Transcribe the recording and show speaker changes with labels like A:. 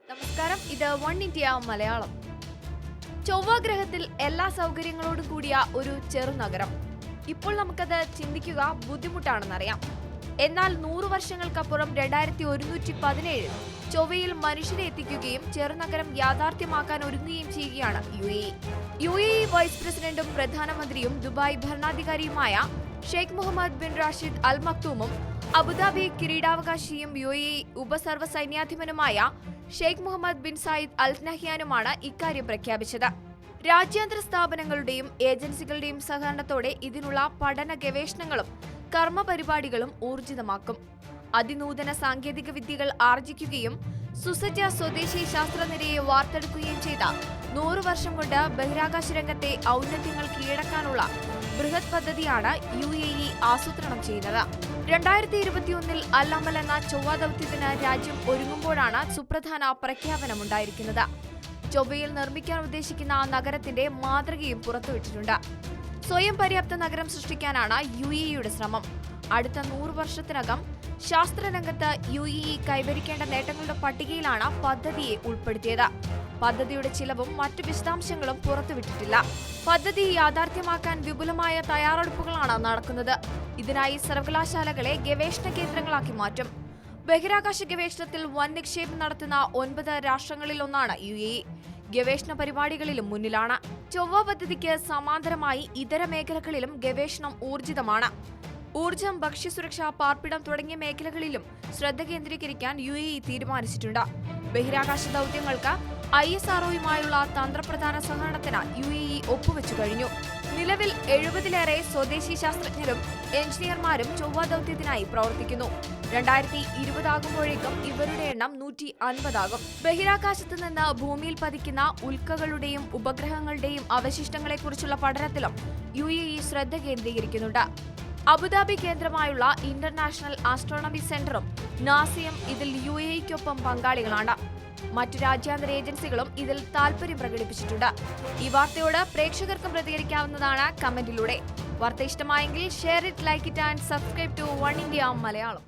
A: നമസ്കാരം, ഇത് one India Malayalam. ചൊവ്വാഗ്രഹത്തിൽ എല്ലാ സൗകര്യങ്ങളോടും കൂടിയ ഒരു ചെറുനഗരം. ഇപ്പോൾ നമുക്കത് ചിന്തിക്കുക ബുദ്ധിമുട്ടാണെന്നറിയാം. എന്നാൽ 100 വർഷങ്ങൾക്കപ്പുറം 2117 ചൊവ്വയിൽ മനുഷ്യരെ എത്തിക്കുകയും ചെറുനഗരം യാഥാർത്ഥ്യമാക്കാൻ ഒരുങ്ങുകയും ചെയ്യുകയാണ് യു എ ഇ വൈസ് പ്രസിഡന്റും പ്രധാനമന്ത്രിയും ദുബായ് ഭരണാധികാരിയുമായ Sheikh Mohammed bin Rashid Al മക്തൂമും അബുദാബി കിരീടാവകാശിയും യു എ ഇ ഉപസർവ സൈന്യാധിപനുമായ Sheikh Mohammed bin Zayed Al നഹ്യാനുമാണ് ഇക്കാര്യം പ്രഖ്യാപിച്ചത്. രാജ്യാന്തര സ്ഥാപനങ്ങളുടെയും ഏജൻസികളുടെയും സഹകരണത്തോടെ ഇതിനുള്ള പഠന ഗവേഷണങ്ങളും കർമ്മ പരിപാടികളും ഊർജിതമാക്കും. അതിനൂതന സാങ്കേതിക വിദ്യകൾ ആർജിക്കുകയും സുസജ്ജ സ്വദേശി ശാസ്ത്രനിരയെ വാർത്തെടുക്കുകയും ചെയ്ത 100 വർഷം കൊണ്ട് ബഹിരാകാശ രംഗത്തെ ഔന്നത്യങ്ങൾ കീഴടക്കാനുള്ള ബൃഹത് പദ്ധതിയാണ് യു എ ഇ ആസൂത്രണം ചെയ്യുന്നത്. 2021 അൽ അമൽ എന്ന ചൊവ്വ ദൗത്യത്തിന് രാജ്യം ഒരുങ്ങുമ്പോഴാണ് സുപ്രധാന പ്രഖ്യാപനമുണ്ടായിരിക്കുന്നത്. ചൊവ്വയിൽ നിർമ്മിക്കാൻ ഉദ്ദേശിക്കുന്ന നഗരത്തിന്റെ മാതൃകയും പുറത്തുവിട്ടിട്ടുണ്ട്. സ്വയം പര്യാപ്ത നഗരം സൃഷ്ടിക്കാനാണ് യു എ ഇയുടെ ശ്രമം. അടുത്ത 100 വർഷത്തിനകം ശാസ്ത്രരംഗത്ത് യു എ ഇ കൈവരിക്കേണ്ട നേട്ടങ്ങളുടെ പട്ടികയിലാണ് പദ്ധതിയെ ഉൾപ്പെടുത്തിയത്. പദ്ധതിയുടെ ചിലവും മറ്റു വിശദാംശങ്ങളും പുറത്തുവിട്ടിട്ടില്ല. പദ്ധതി യാഥാർത്ഥ്യമാക്കാൻ വിപുലമായ തയ്യാറെടുപ്പുകളാണ് നടക്കുന്നത്. ഇതിനായി സർവകലാശാലകളെ ഗവേഷണ കേന്ദ്രങ്ങളാക്കി മാറ്റും. ബഹിരാകാശ ഗവേഷണത്തിൽ വൻ നിക്ഷേപം നടത്തുന്ന 9 രാഷ്ട്രങ്ങളിലൊന്നാണ് യു എ ഇ. ഗവേഷണ പരിപാടികളിലും മുന്നിലാണ്. ചൊവ്വ പദ്ധതിക്ക് സമാന്തരമായി ഇതര മേഖലകളിലും ഗവേഷണം ഊർജിതമാണ്. ഊർജം, ഭക്ഷ്യസുരക്ഷ, പാർപ്പിടം തുടങ്ങിയ മേഖലകളിലും ശ്രദ്ധ കേന്ദ്രീകരിക്കാൻ യു എ ഇ തീരുമാനിച്ചിട്ടുണ്ട്. ബഹിരാകാശ ദൗത്യങ്ങൾക്ക് ISROയുമായുള്ള തന്ത്രപ്രധാന സഹകരണത്തിന് യു എ ഇ ഒപ്പുവെച്ചു കഴിഞ്ഞു. നിലവിൽ 70-ലേറെ സ്വദേശി ശാസ്ത്രജ്ഞരും എഞ്ചിനീയർമാരും ചൊവ്വ ദൗത്യത്തിനായി പ്രവർത്തിക്കുന്നു. 2020 ആകുമ്പോഴേക്കും ഇവരുടെ എണ്ണം 150 ആകും. ബഹിരാകാശത്ത് നിന്ന് ഭൂമിയിൽ പതിക്കുന്ന ഉൽക്കകളുടെയും ഉപഗ്രഹങ്ങളുടെയും അവശിഷ്ടങ്ങളെക്കുറിച്ചുള്ള പഠനത്തിലും യു എ ഇ ശ്രദ്ധ കേന്ദ്രീകരിക്കുന്നുണ്ട്. അബുദാബി കേന്ദ്രമായുള്ള ഇന്റർനാഷണൽ ആസ്ട്രോണമി സെന്ററും നാസയും ഇതിൽ യു എ ഇക്കൊപ്പം പങ്കാളികളാണ്. മറ്റു രാജ്യാന്തര ഏജൻസികളും ഇതിൽ താൽപര്യം പ്രകടിപ്പിച്ചിട്ടുണ്ട്. ഈ വാർത്തയോട് പ്രേക്ഷകർക്കും പ്രതികരിക്കാവുന്നതാണ് കമന്റിലൂടെ. വാർത്ത ഇഷ്ടമായെങ്കിൽ share it, like it and subscribe to One India Malayalam.